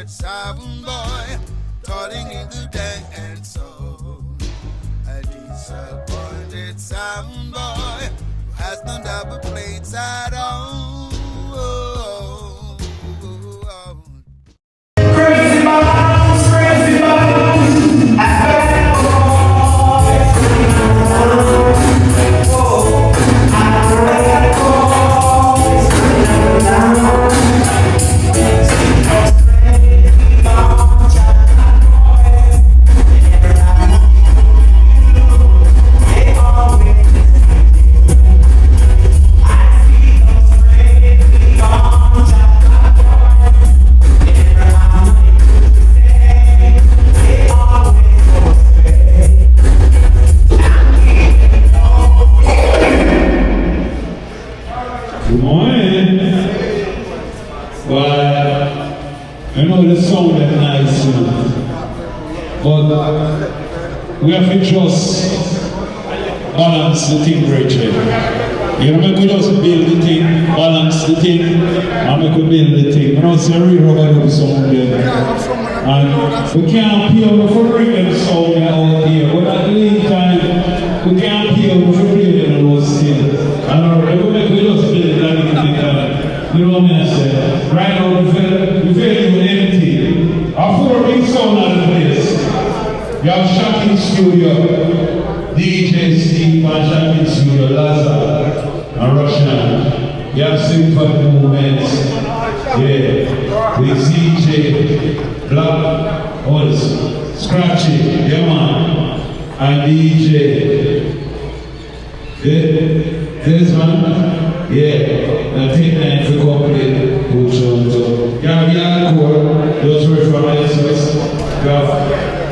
disappointed sound boy, calling in the dance hall. A disappointed sound boy who has no double plates at all. Crazy moms, crazy moms. Good morning. Well, I know the sound is nice, you know, but we have to just balance the thing, Rachel. You know, we just build the thing, balance the thing, and we could build the thing. You know, it's a real rubber sound there. And we can't pay for real sound out here, but at the meantime, we can't pay for real those things. And we just build that. You know what I say? Right now, we feel empty. Our four big sound out of the place. You have Shocking Studio, DJ Steve and Shocking Studio, Lazar and Russian. You have Symphony Movements. Yeah. With CJ, Black, Holz, Scratchy, yeah man. And DJ. This man, yeah, I think that to complete good show. So, you have Hardcore, those were from Exodus. You have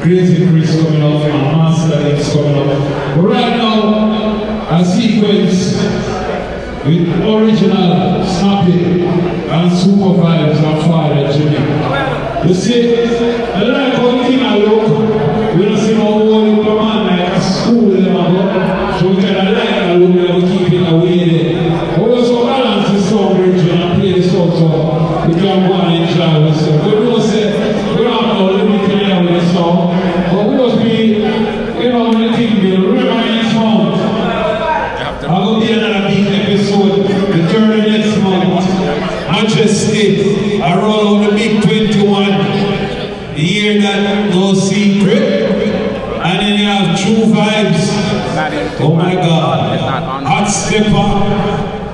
Crazy Chris coming up, and Master X coming up. But right now, a sequence with original Snappy and Super Vibes and Father Jimmy. You see, I like how the thing I look. We don't see no old man like a school them. So we kind of like that look that we keep it away there. But we also balance the song region and play the song so we can go and enjoy the song. But we don't say, we don't have no limit here with the song. But we just be, you know, the thing be reminiscence month. I will be another big episode, the 30 next month. Majesty, I roll on the big 21. The year that no secret. And then you have True Vibes. Oh my God. Hot Stepper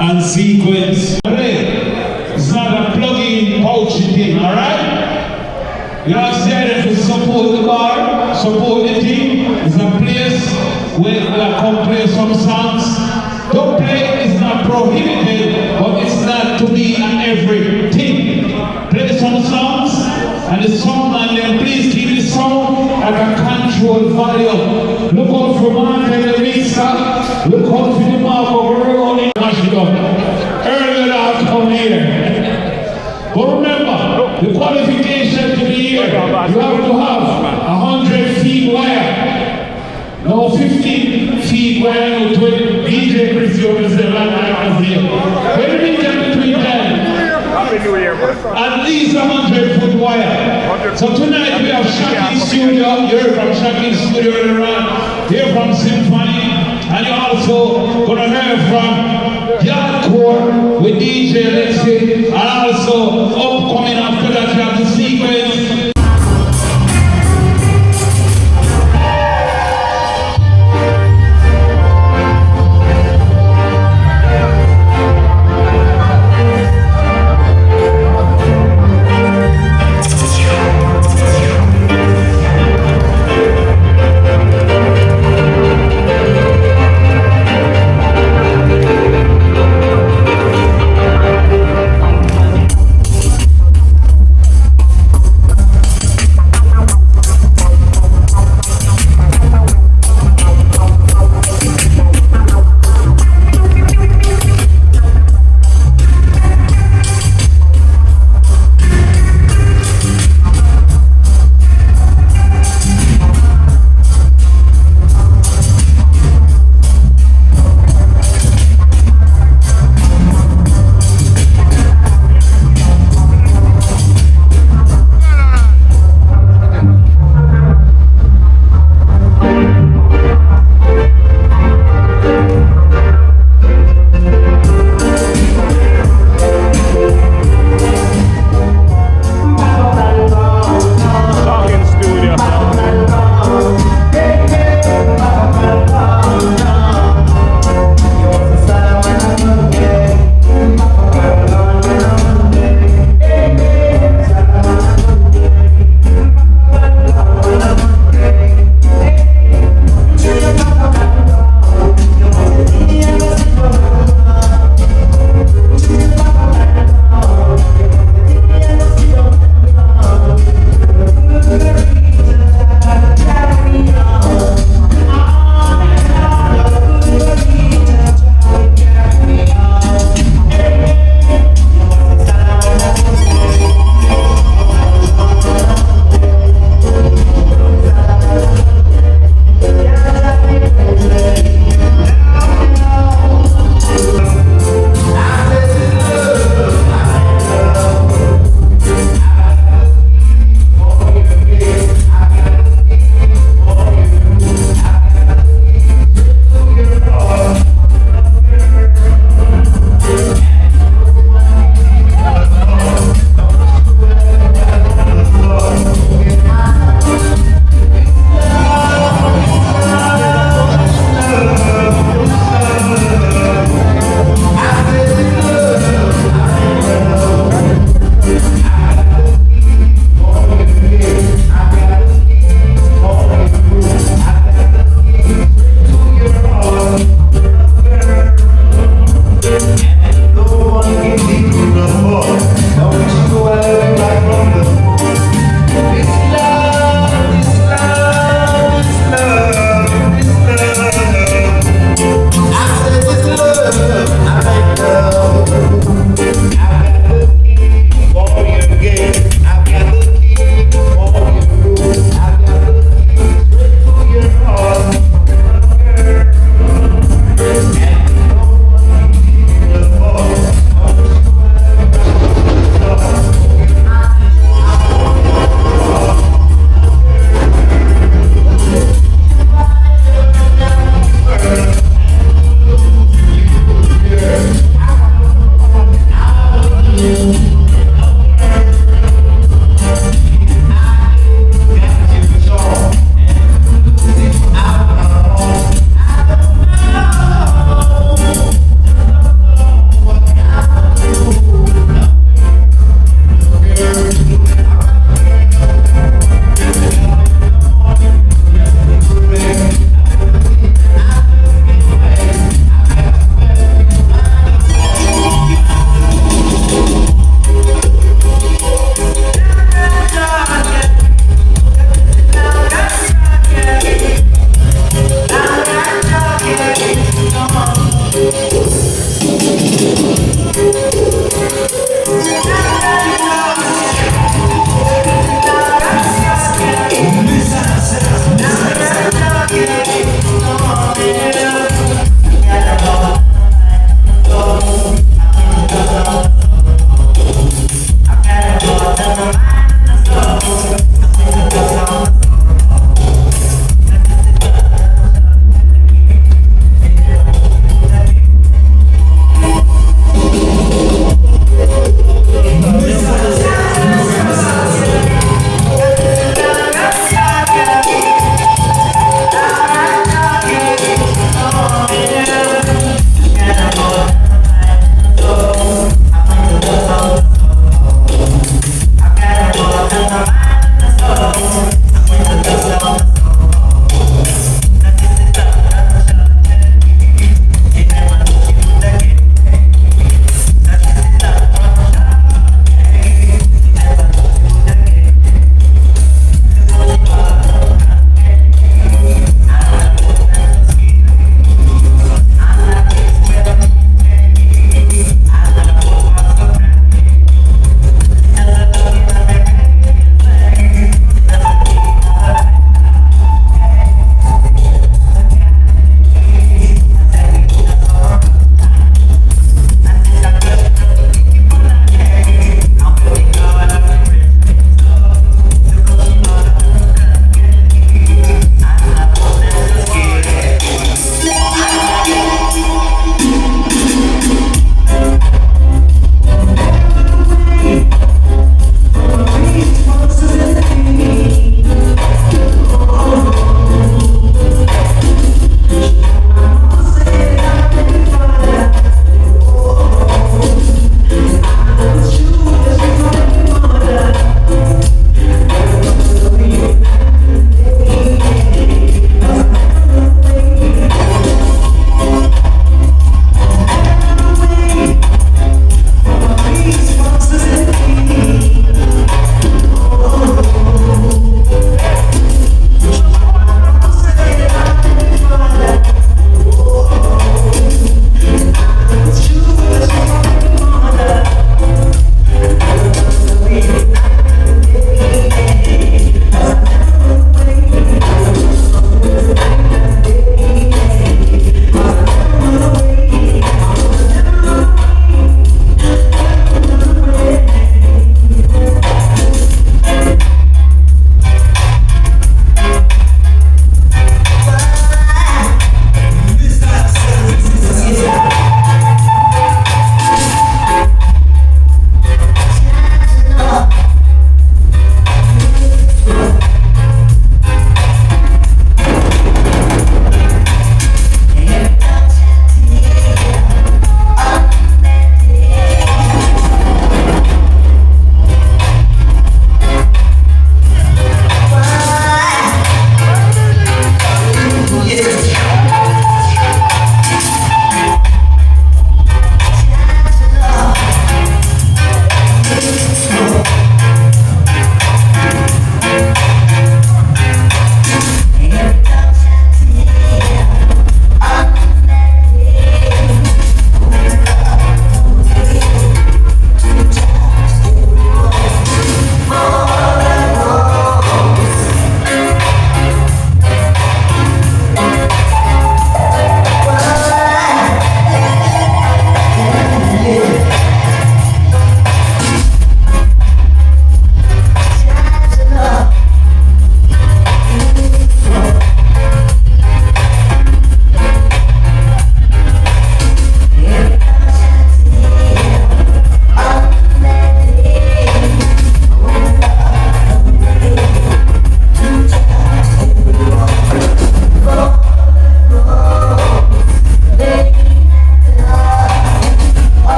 and Sequence. It's not a plug-in pouchy thing, alright? You have said to support the bar, support the team. It's a place where you come play some songs. Don't play is not prohibited, but it's not to be an everything. Play some songs, and the song and then please keep the sound at a controlled volume. Look out for Mark and the Lisa. Look out for the mark of rolling Washington. Earlier I've come here. But remember, the qualification to be here, you have to have 100 feet wire. No 15 feet wire, no 20. DJ Chris Jones is the land here. When we get between 10. At least 100-foot wire. So tonight we have Shocking Studio. You're from Shocking Studio around. You're from Symphony. And you're also gonna hear from Hardcore with DJ Lexi. And also upcoming after that you have the Sequence.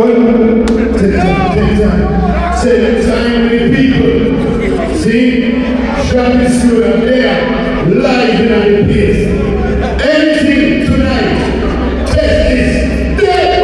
one. Take time. Take time with people. See? Shocking Suda there, live in the place. Anything tonight, take this. There.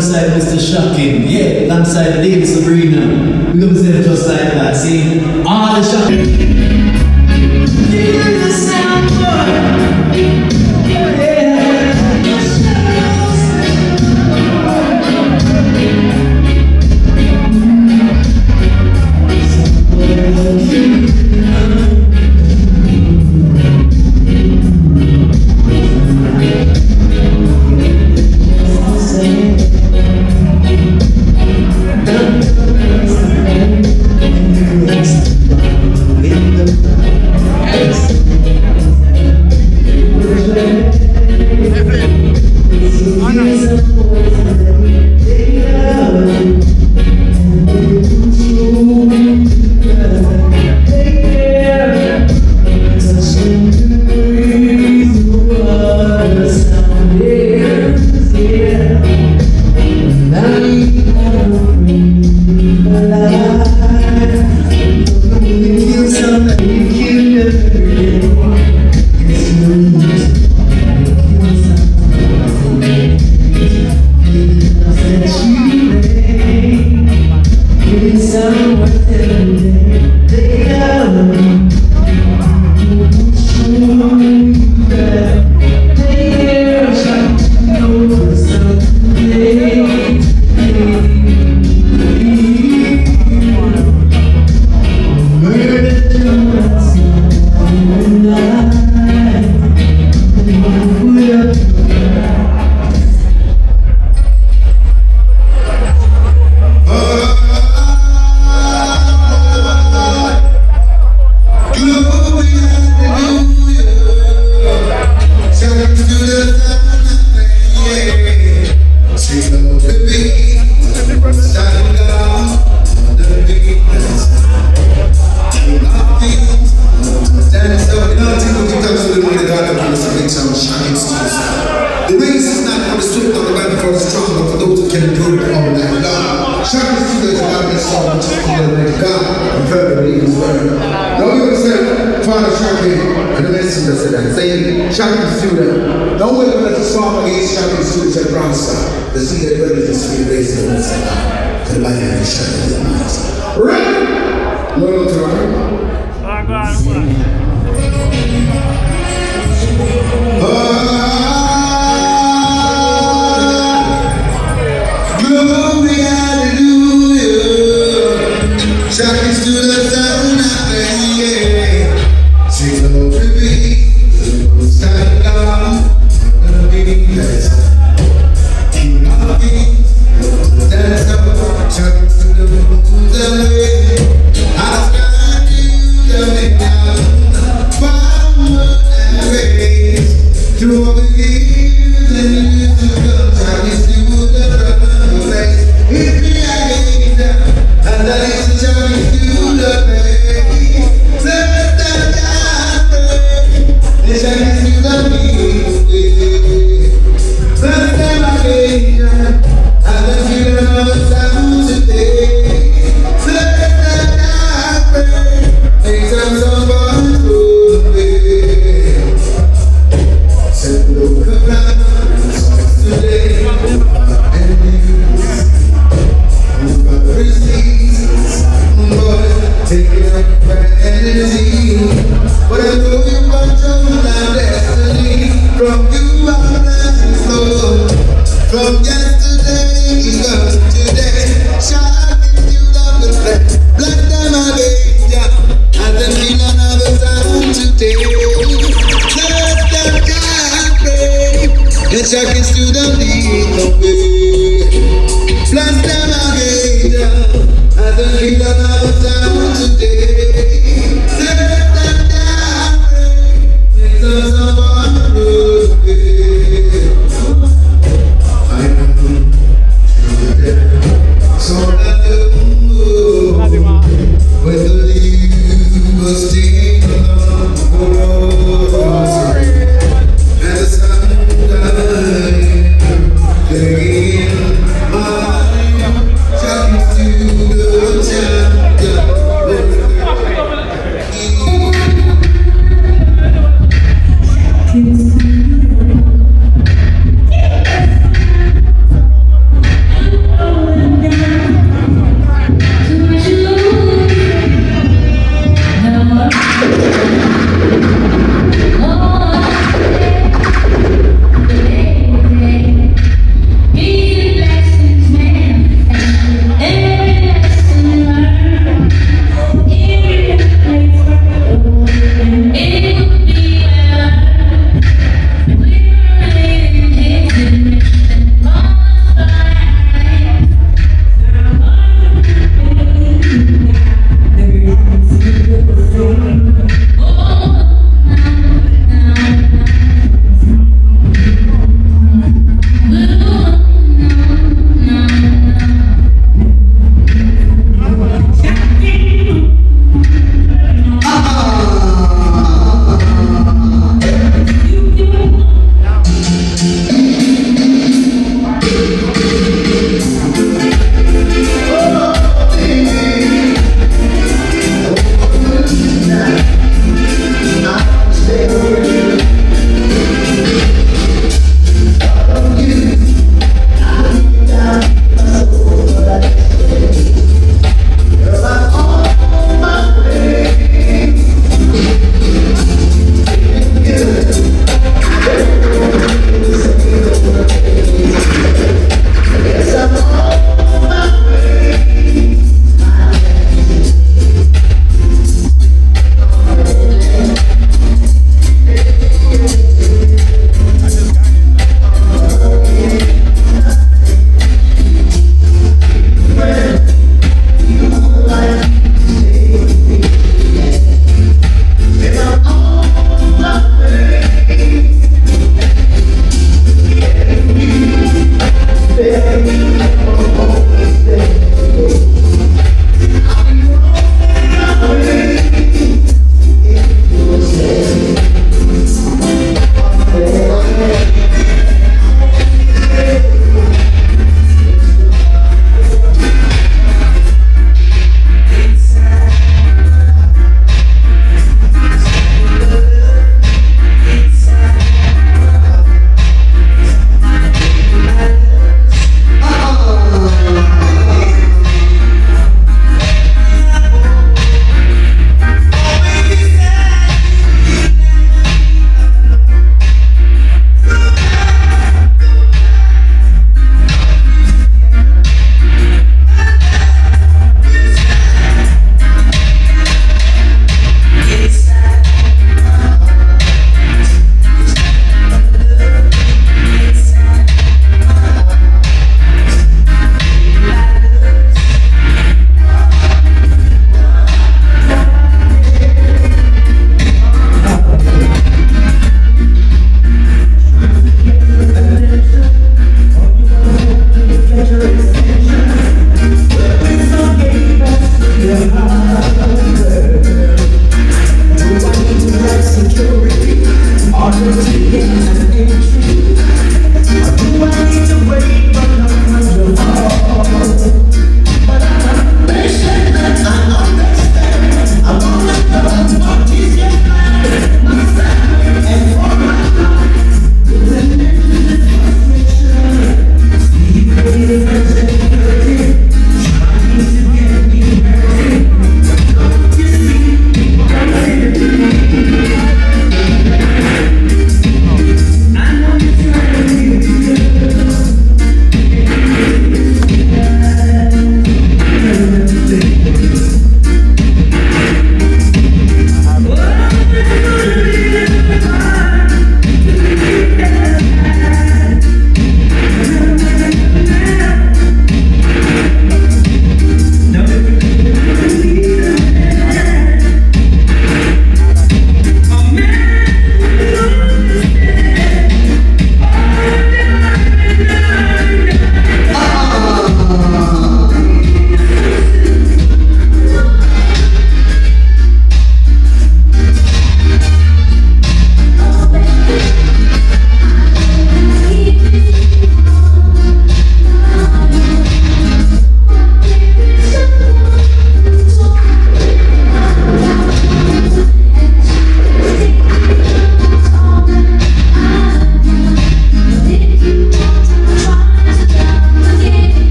alongside Mr. Shocking, yeah, alongside David Sabrina. We're gonna say it just like that, see? All the Shocking. Hear the sound, boy. Now we're going to say, Father Shocking, and the messenger said that. Saying, Shocking student. Now we're going to farm against Shocking students at Bronster. The seed that brothers is free raised in the Most High God. To the light and the shadow of the minds. Right? No, no, Glory, hallelujah. Shocking students are not playing. Sing glory be to the Most High God. Gonna be blessed. King of kings, that's up. Shocking to the moon's away. I stand you coming down. Power and grace. Through all the years and years to come. Shocking students are not playing. It's me again. And that is the shocking student way. Let them down. The shocking student way. Let them again. And the children of the sound today. Let them down. Make some someone to obey. Set the command today. And taking up vanity, but I know you control my destiny. From you I'm blessed flow. From yesterday you come today. Shocking you love the flesh. Black them again down. And the feeling of the sound today. Let them die pray. And shocking student lead the way. Bless them again down. And the feeling of the sound today. Let them die pray. Makes us a wonderful way. I know you're there. So let them move. When the leaves were still along the road. And the sun died. Again, my shocking student.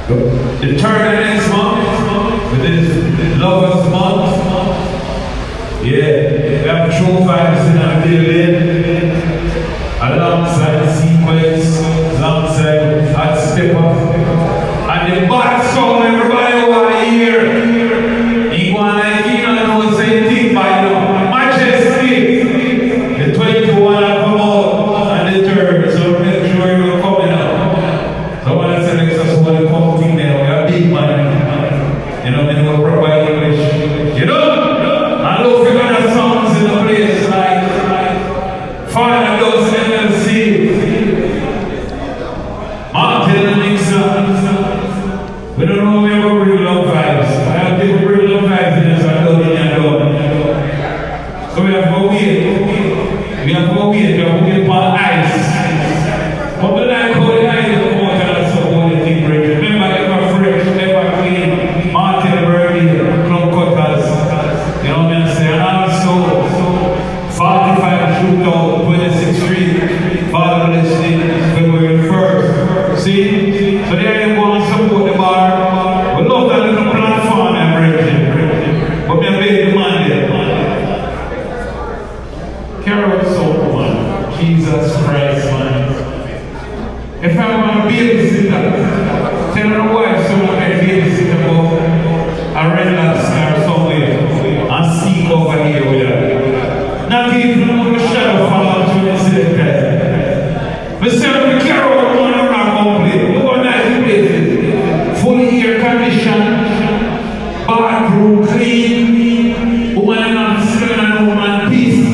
The turn next month, with this Lovers Month. Yeah, we have True Vibes in our building, alongside Sequence, alongside Hot Step Up, and the bad song everybody over here. You want to know the same thing by now. Majesty, the 21 have come out, and the third, so make sure you're coming up. So when I say next time, somebody come to me, we are big man. You know, they know proper English. You know? I love you other songs in the place like Fire Those NLC, Martin Nixon. We don't know where we bring love vibes. I have people bring love vibes in this and so we have to go here. We have to go here. We have to get on ice. But the night called the ice is more than a supporting thing. Remember, ever fresh, ever clean, Martin Birdie, Club Cutters. You know what I'm saying? And also, 45 Shootout, 26th Street, Father listening, February 1st. See? So there you go and support the bar. We love that little platform I'm bringing. But we are very demanding. Carol Soul, man. Jesus Christ, man. If I want to babysitter, tell her wife someone can babysit about a red lobster somewhere and seek over here with her. Not even a shadow fall out to the city. We say, we care about one of our complete. We go nice places. Fully air conditioned, bathroom clean, woman and not smelling and woman peace.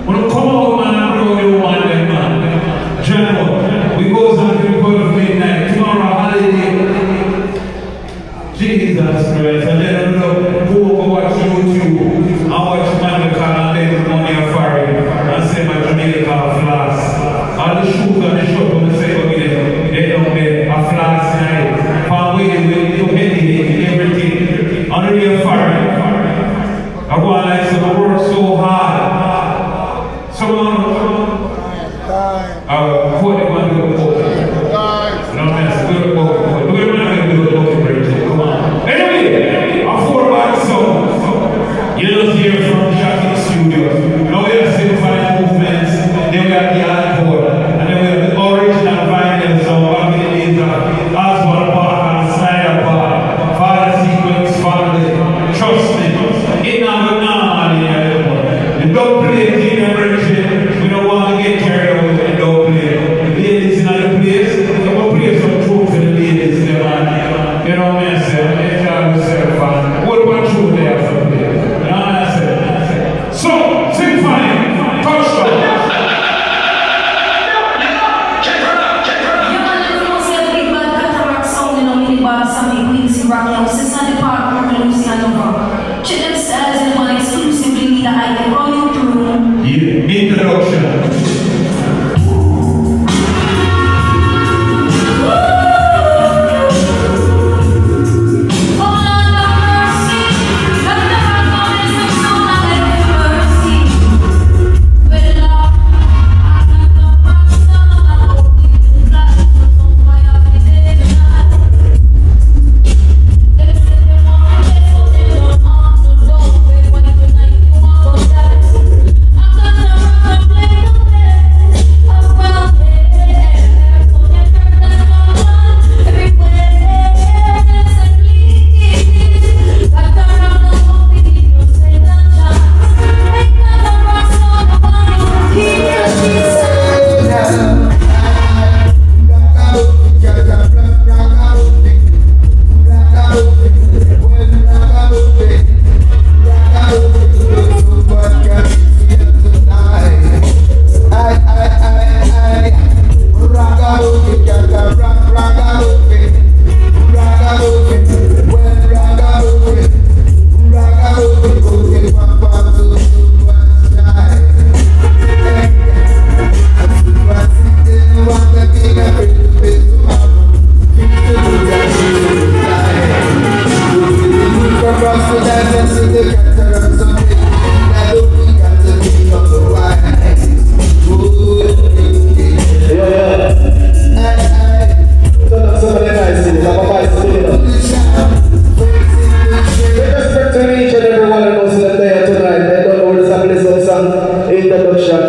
When we come out, man, and bring the woman there, man. General, we go something for midnight, tomorrow holiday. Jesus Christ, and then who go watch YouTube and watch Monica and then money and foreign and say my Jamaica flask. All the shoes and the shop on the side of it, they don't get a flask night. For way to meditate everything. On the real foreign. I go on like so the work so hard. Someone what they want to do. No man, do it about do it man do it about come on. Anyway, a 4-bar song. You just hear from Shocking Studios. Now we have simplified movements, then we have the hardcore, and then we have the original vinyl song back in the days of Osborne Park and Snyder Park. Father Sequence, Father, trust me, it never normal here. The dub plate in the version, we don't want to get carried away with the dub plate.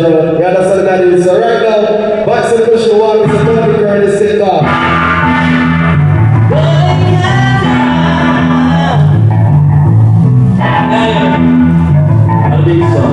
bro. Yeah, that's what I gotta do. So right now, back to the question one, it's a perfect girl, let's take off. A big song.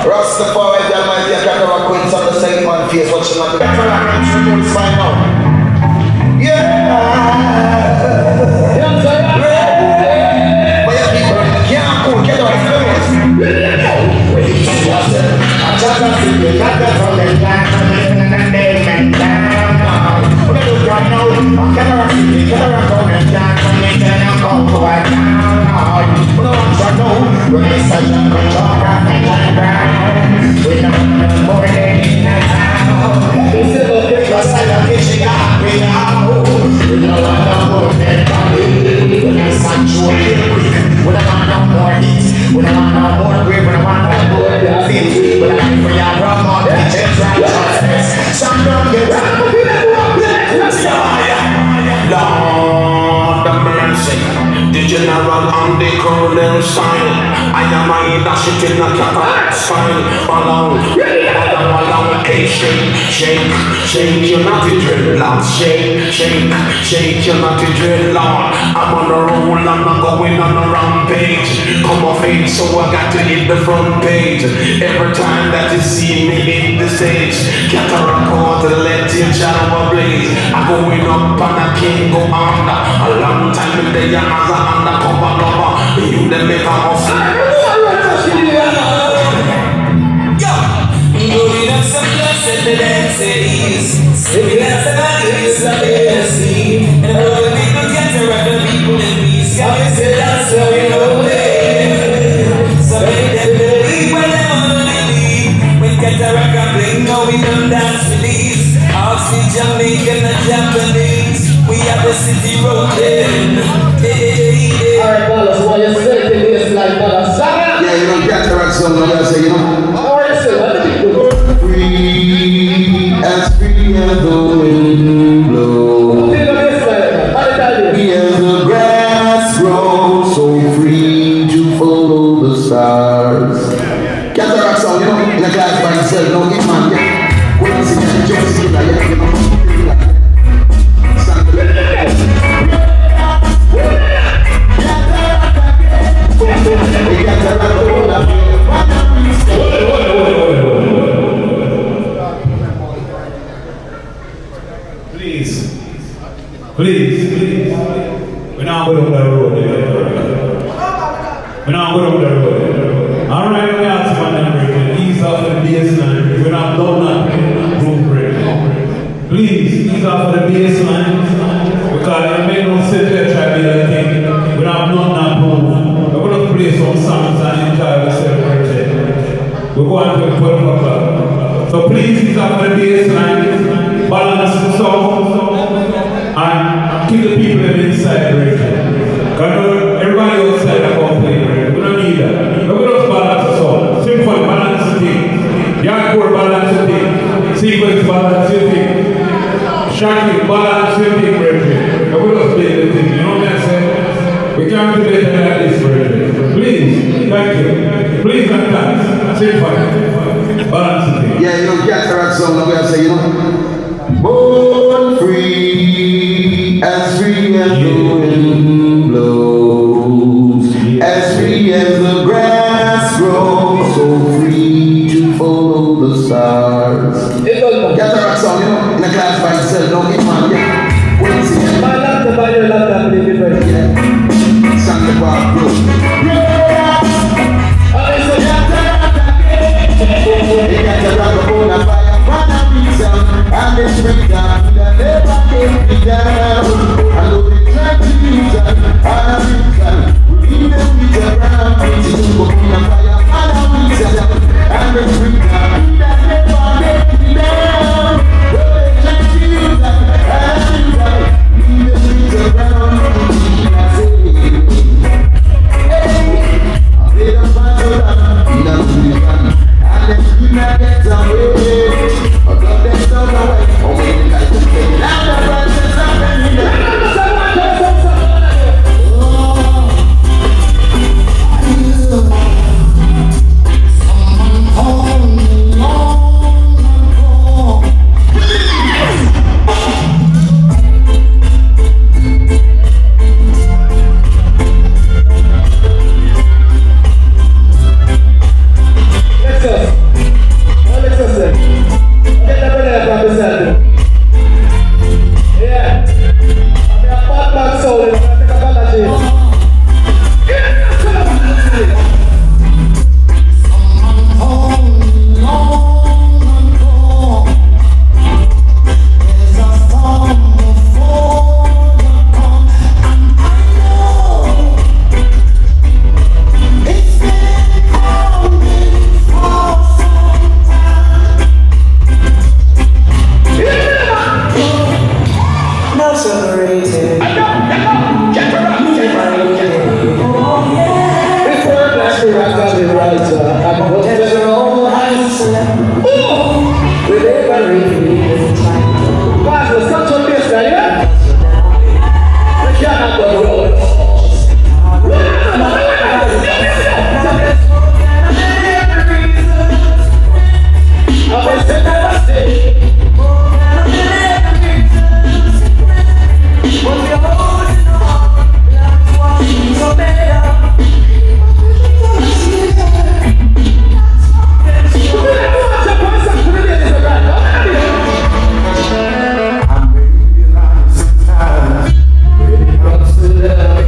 Rastafari, the mighty Cataract Queens on the same man face, watching on the Cataract Queens, it's fine now. But your people can't cool, get out of General on the corner sign. I am a shit in the cataract sign. Along, shake, you're not a dreadlock. Shake, you're not a dreadlock. I'm on a roll, I'm not going on a rampage. Come off age, so I got to hit the front page. Every time that you see me hit the stage, cataract out, let your shadow blaze. I'm going up and I can't go under. A long time in the as a undercover lover. You them make a hustle. Going up some plus at the dance cities. If you dance about it, it's a fantasy. And all the people get to rock the people in peace. Come and say that's how you know it. So make them believe when they want to believe. When cataract and bling, now we don't dance for these. Oxy, Jamaican and Japanese. We have the city rolling. Alright, fellas, so what you say to this like fellas? Yeah, you know, cataract song, I gotta say, you know. Alright, so what do you do? Free as the wind blows. Think of this like, how did I do? Hear the grass grow. grow so free to follow the stars. Get the rock song, you know, in a class by yourself, no get man, yeah. Go and sing it, just sing it, you know. Stand the Please. We're not going up that road. We're not going up that road. All right, we have to find ease off the baseline. We're not done that room break. Please, ease off the baseline. Because you may not sit there try to be a thing. We're not done that room. We're going to play some songs and enjoy ourselves right there. We're going to 12 o'clock. So please, ease off the baseline. Balance the song. And keep the people inside right now. Because everybody outside are complaining right. We don't need that. We're going to balance the song. Simple balance the thing. Yardcore balance the thing. Sequence balance the thing. Shocking balance the thing right. We're going to play the thing. You know what I'm saying? We can't do better than this right. Please. Thank you. Please and thanks. Simple. Balance the thing. Yeah, you know, get the rock song, I'm going to say, you know. Born free, as free as the wind blows, as free as the grass grows, so free to follow the stars. Get the rock song, you know, in a class by yourself, don't get man, yeah. Go and sing it. My laptop and your laptop, please, different. Yeah. Stand the bar, bro. They got the rock on a fire, and it's bring down, that never came me down. I know they try to use that, and I think that we need them with a brown face, it's go on a fire, and I will sell them, and it's bring down, that never came me down. They try to use that, and I think that we need them with a brown face, I say, hey, I made a battle down, in a million, and then we not get away. Yeah.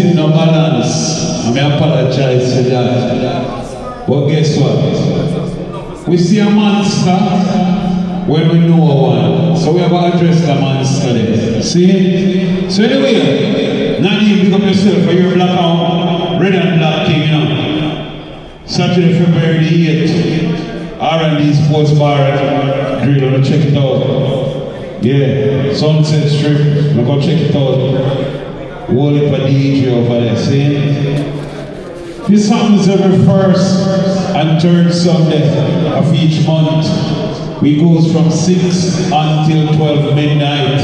music no balance. I may apologize for that. But guess what? We see a monster when we know one. So we have to address the monster there. See? So anyway, Nadine, pick up yourself for your black out, red and black thing, you know. Saturday, February the 8th, R&D Sports Bar at Drill, I'll check it out. Yeah, Sunset Strip, I'm gonna check it out. Wall up a DJ over there, see? This happens every first and third Sunday of each month. We goes from 6 until 12 midnight.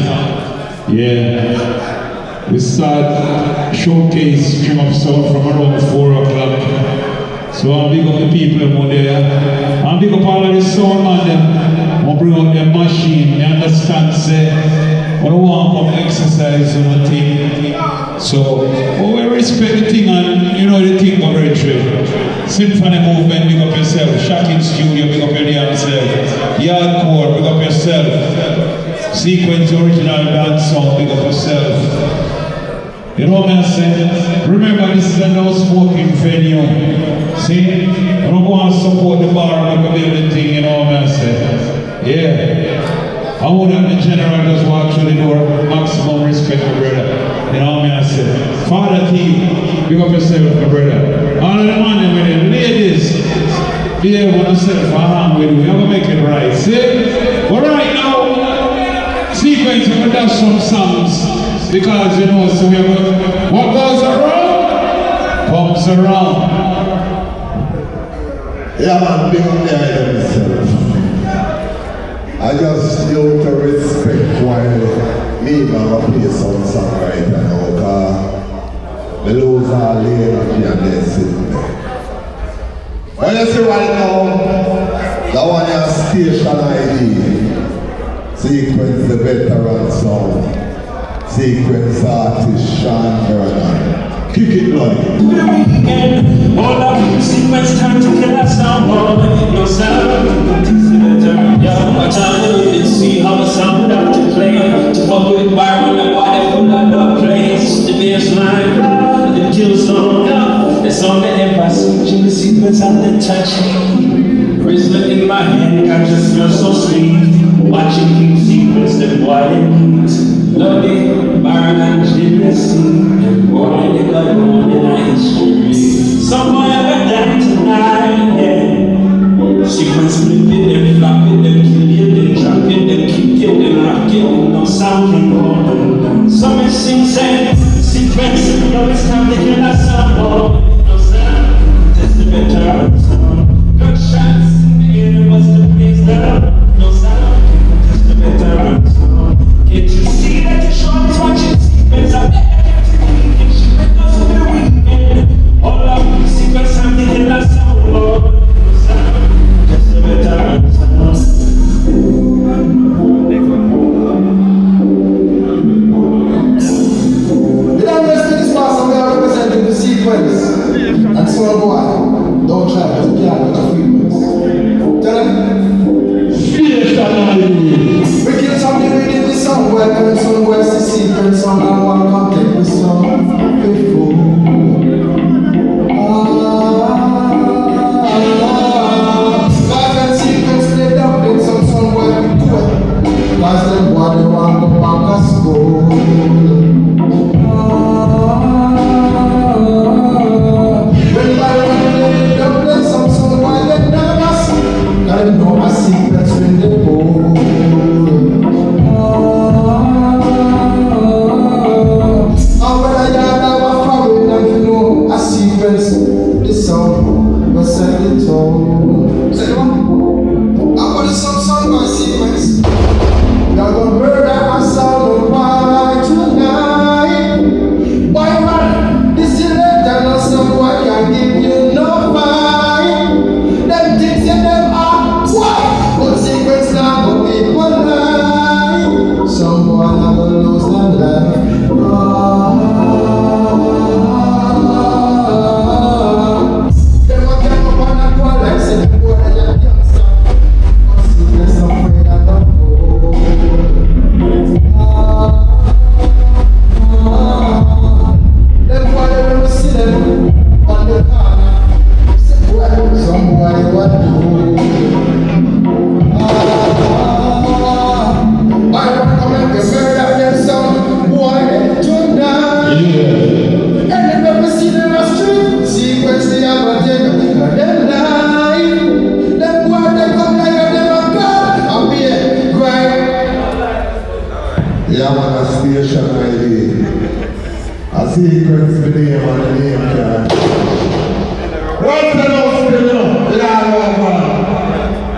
Yeah. We start showcase Stream of Sound from around 4 o'clock. So I'm big up the people over there. I'm big up all of the sound man them. I'm bring out their machine, you understand, say, I don't want to come exercise or nothing. So, we respect the thing and you know the thing of very true. Symphony movement, big up yourself. Shocking studio, big up your damn self. Yardcore, big up yourself. Sequence original dance song, big up yourself. You know what I'm saying? Remember, this is a no smoking venue. See? I don't want to support the bar and build the thing, you know what I'm saying? Yeah. I want that the general just walk through the door, maximum respect, my brother. You know what I'm saying? Father T, big up yourself, my brother. All of the money with it, ladies, be able to set for hand with you. We're going to make it right, see? But right now, sequence, we're going to dash some songs. Because, you know, so we have what goes around, comes around. Yeah, man, big up there themselves. I just need to respect while me gonna play some song right now, because the lose are laying up here and they're sitting there. But you see right now, that one is Station ID. Sequence the veteran song. Sequence artist Sean Vernon. Kick it, bloody. All up, sequence time to kill that sound, no sound. Yeah, watch out and see how the sound have to play. To fuck with environment and why they full of the place. The bassline, the kill song, the song that everybody switching the sequence and the touching. Bracelet in my hand, I just smell so sweet. Watching King sequence, the boy they meet. Love it, Byron and jealousy. And boy, they got on in our history. Some boy ever died tonight, yeah. Sequence split it, them flop it, them kill it, them drop it, them kick it, them rock it, no sound can go. Some is sing, say, sequence, you know it's time to kill that sound, no sound, that's the better sound. Gunshots in the air, what's the place down, no sound, that's the better sound. Can't you see that the short is watching sequence, I bet I can't see, and she went us on the weekend. All up, sequence, time to kill that sound, no sound. secrets with the name on the name card. What's the most still up? The guy over.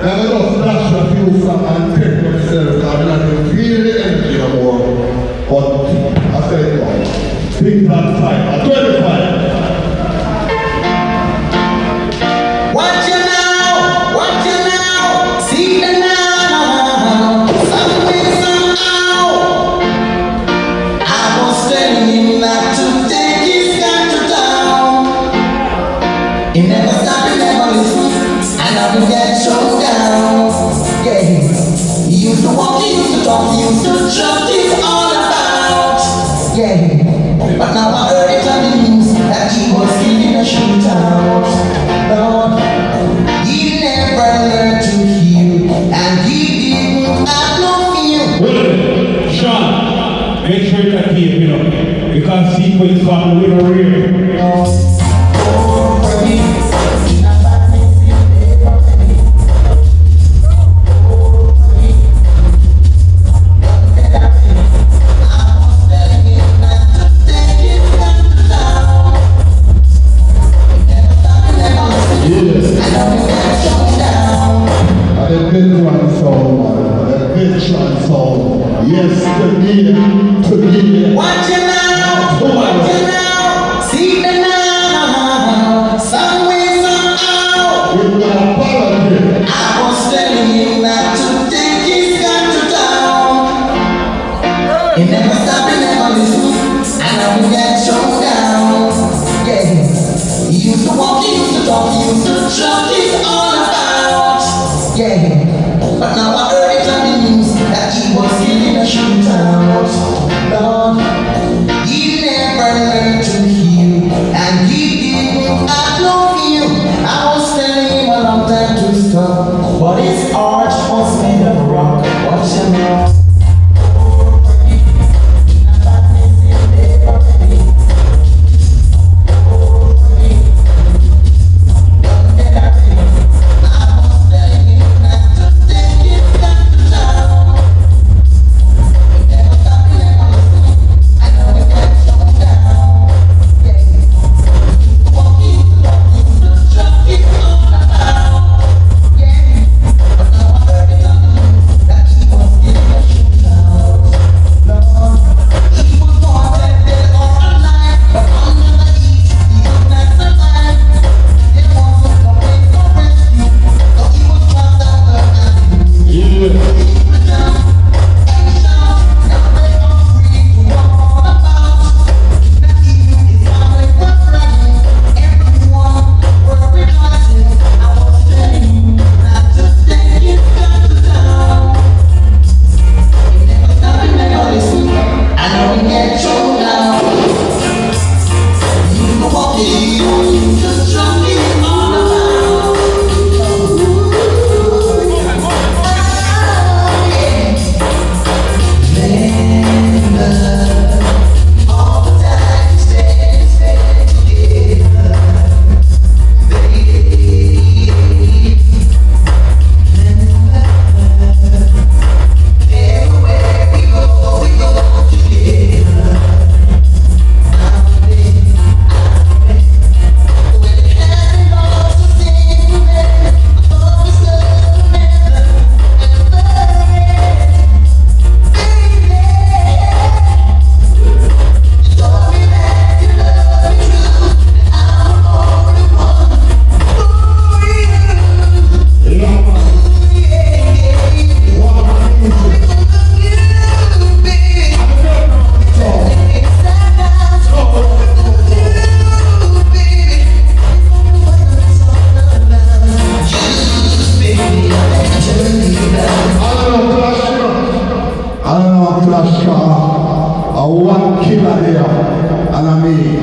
Then I just dash a few songs and take myself because I don't feel the energy no more. But I said it all. Big that time. I 25. Watch you now, see the now, somewhere, somehow. I was telling him not to take his gun to town. He never stopped, he never listened, and I will get shown down. Yeah, he used to walk, he used to talk, he used to jump, it's all about. Yeah, but now I heard it on the news that he was killed in a shootout. Lord, he never learned to heal, and he didn't have no fear. Well, Sean, make sure that he, because he was from the little rear. Yes, the need to be. Watch you now, see the now, somewhere, somehow. With the apology. I was telling him not to take his gun to town. He never stopped, he never listened, and I will get shown down. Yeah, he used to walk, he used to talk, he used to jump, it's all about. Yeah, but now I heard it on the news that he was killed in a shootout. Lord, he never learned to heal, and he didn't have no fear. I was telling him a long time to stop, but his heart was made of rock. Watch him now. One killer here, and I mean,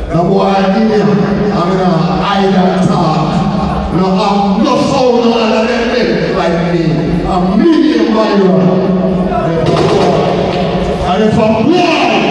the boy in here, I'm gonna hide and talk. No, I'm no sound no other than them like me. I'm medium viral. And if I'm blind,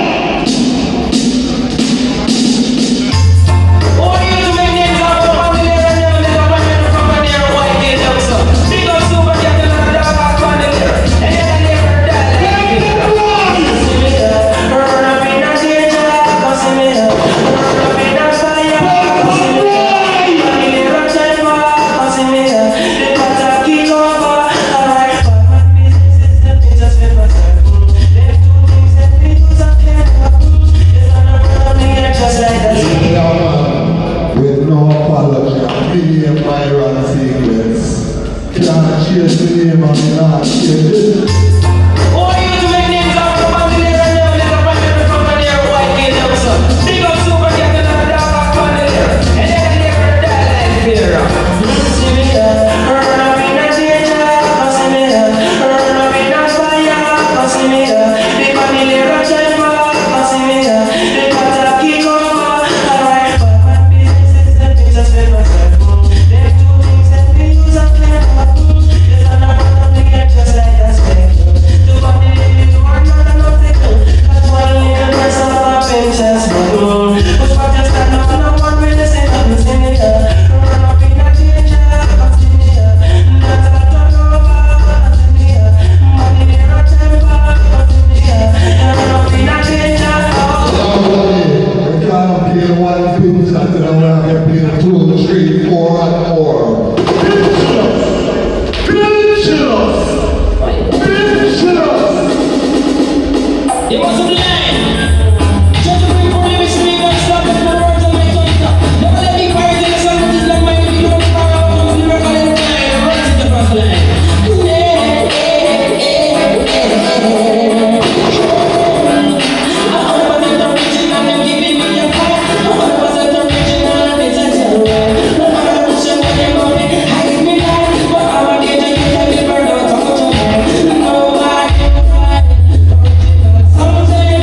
Some say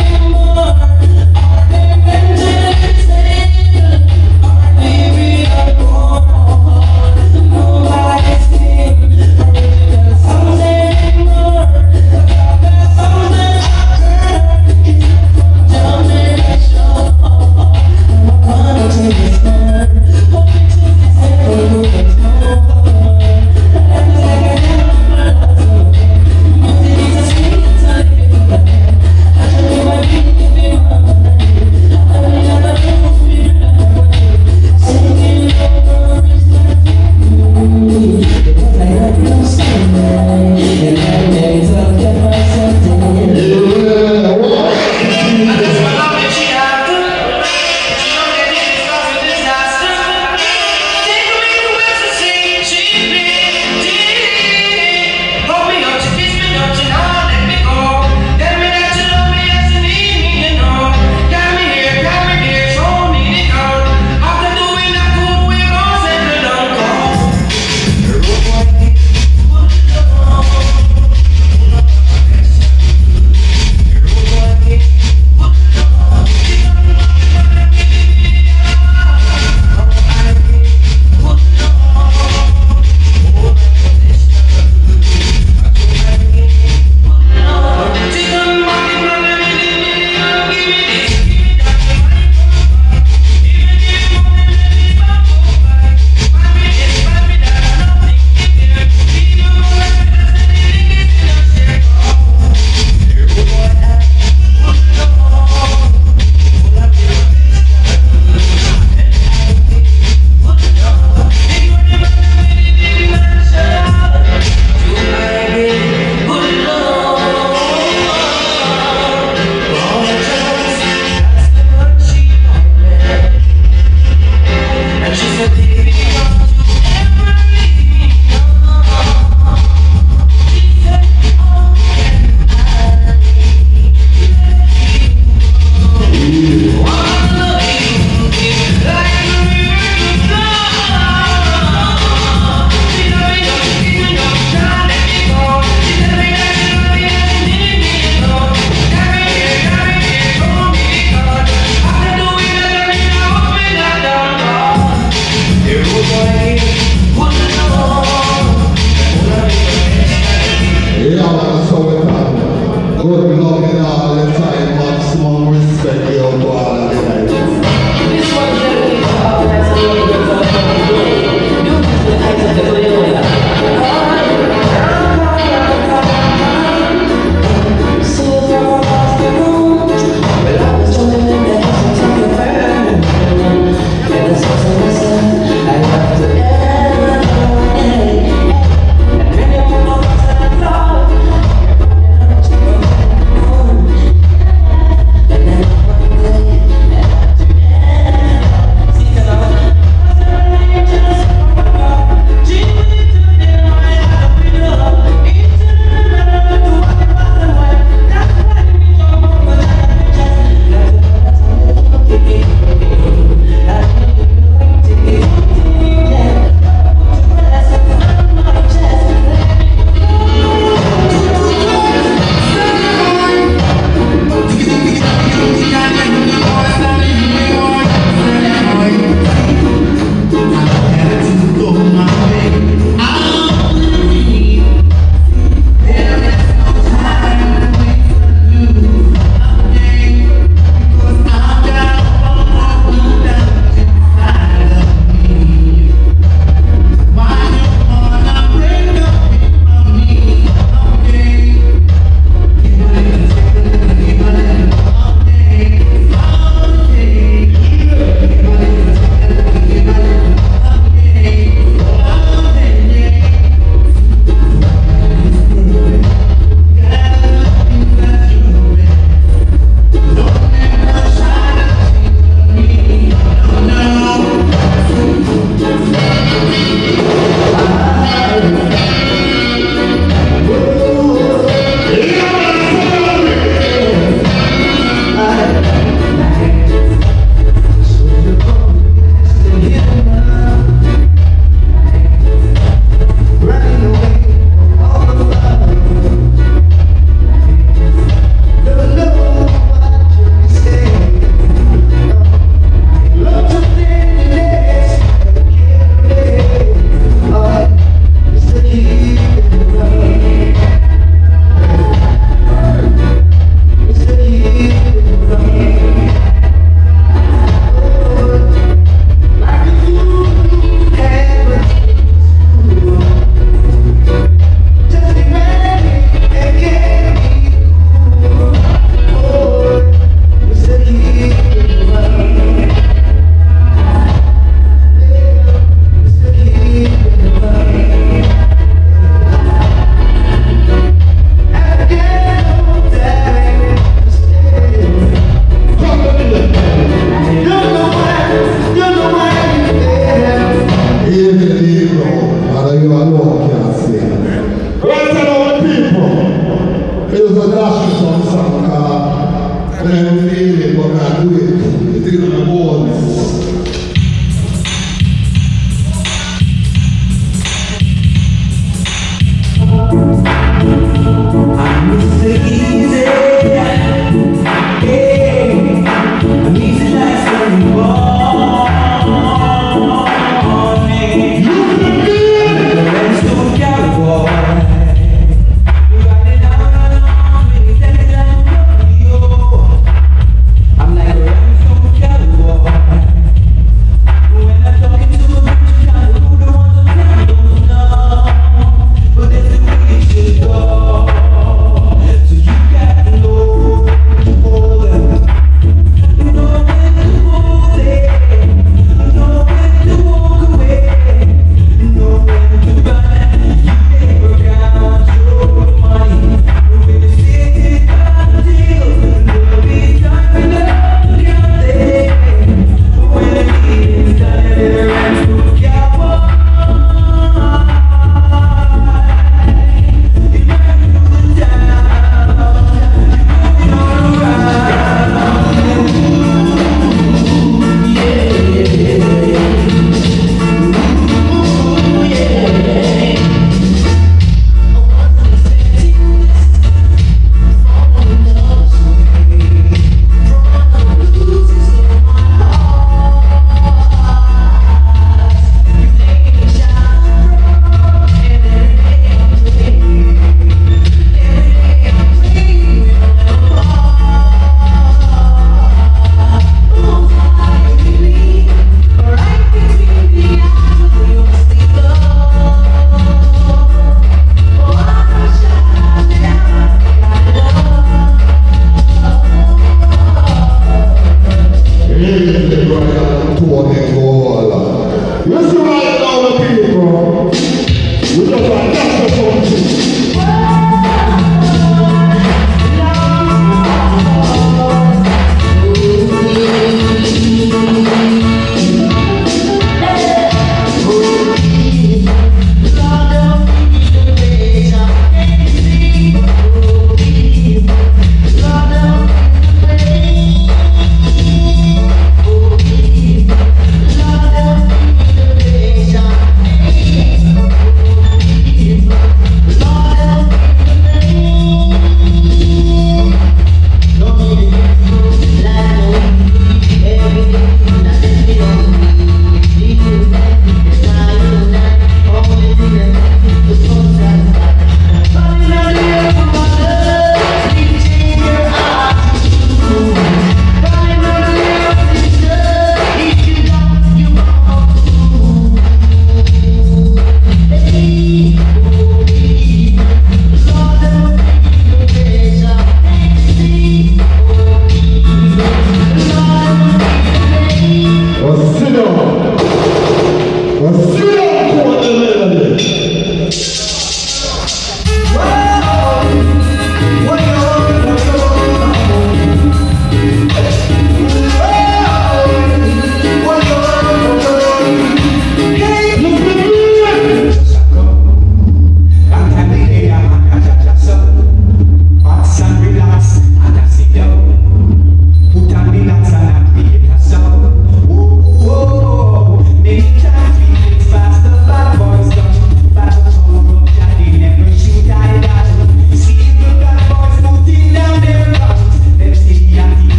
and goal. You see right now the people, we just like that's the country.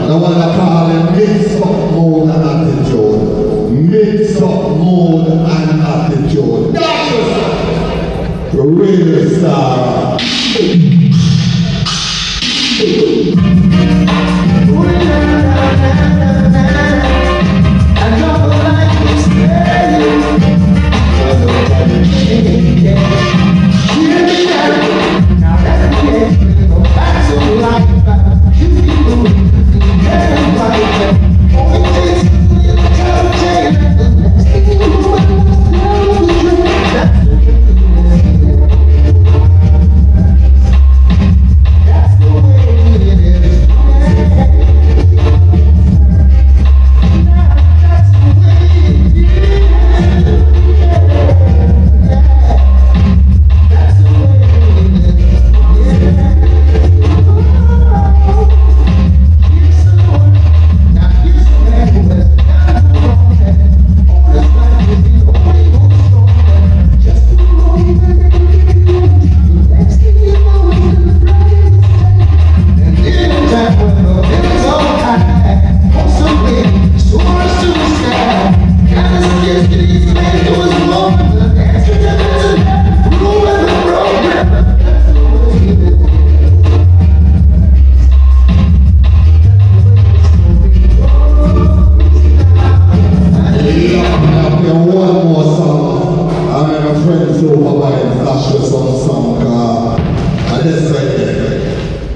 The one I call it mix up mood and attitude. Mix up mood and attitude. That's the real star.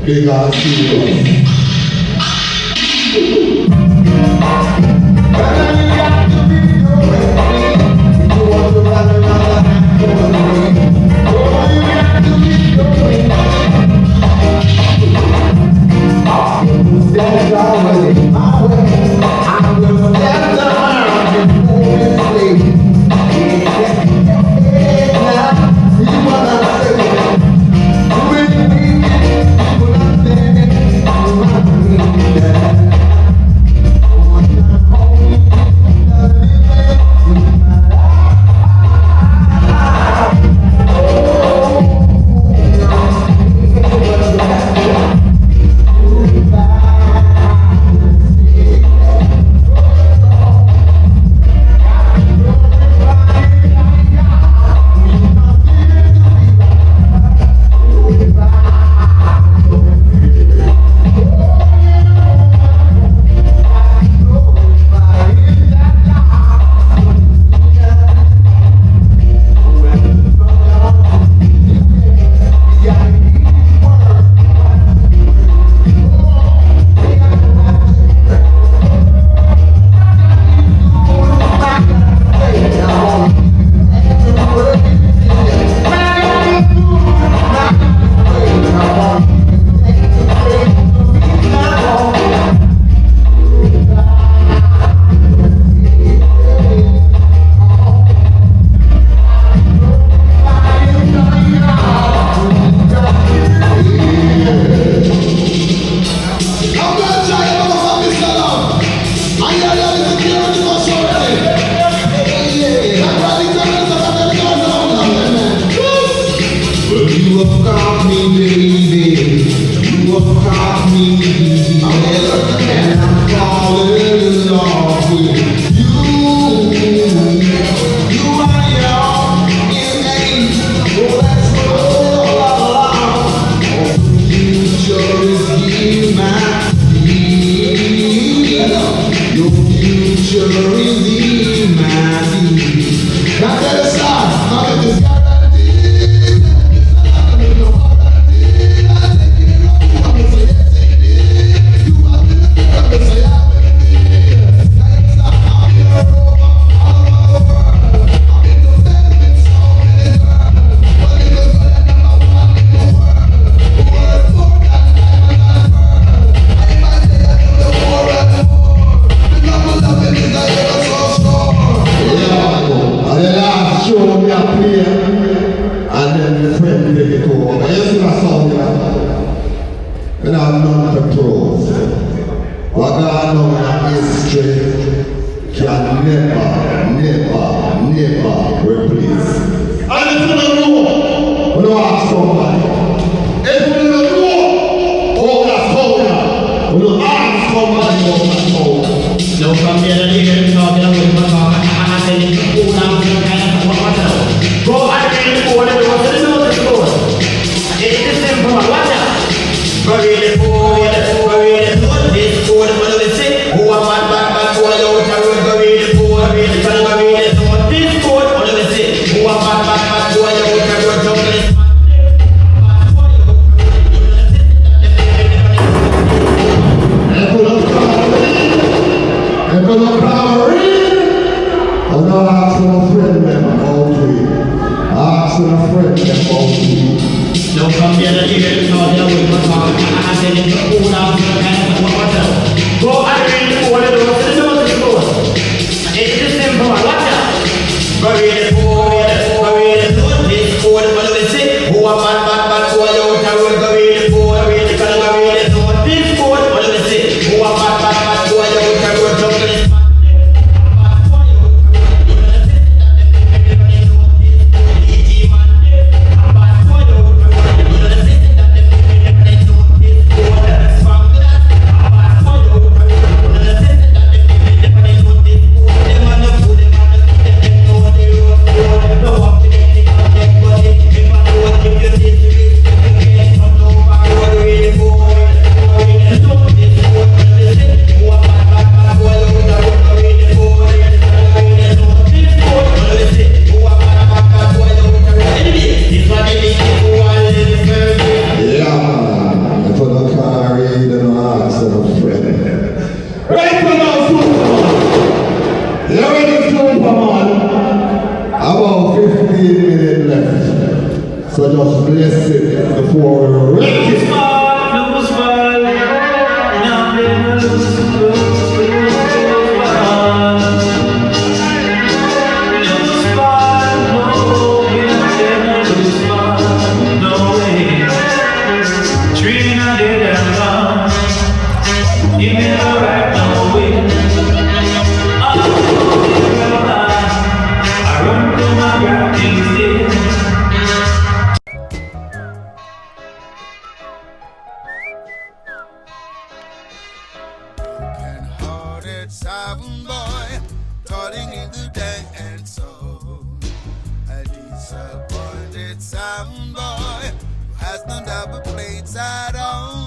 Big ass serious. me, and I'm falling in love with you. You are young, you ain't, oh that's love. Oh, the future is in my feet. Your future is in my feet. Now let us start, now let this guy. And I'm not the pros. What I know in history can never replace. And if you don't know, we don't ask somebody. If you don't know, oh that's how we don't ask somebody what that's how. No, from the other day, talking about my car, I said, oh, now I'm kind of watch out. Go out and read the board, and what's the notice board? It's the simple one, watch out. Bury the board, this board, what do they say? Who are bad, boy, out the road, bury the board, bury the board, this board, what do they say? Who are bad, boy, out the road, jump this. I'm not asking a friend them about me. Asking a friend them about me. Don't come here to hear it, no, they'll wait for talk. I said it's a cool down to the kind of watch out. Go and read the board, and what's the notice board? It's the simple one, watch out. Bury the board, this board, what do they say? Who are bad, boy, out the road, bury the board, bury the this board, what do they say? Who are bad, boy, out the road, jump this. About 15 minutes left. So just bless it before we wreck it. Sound boy, toiling in the dance soul. A disappointed sound boy who has no double plates at all.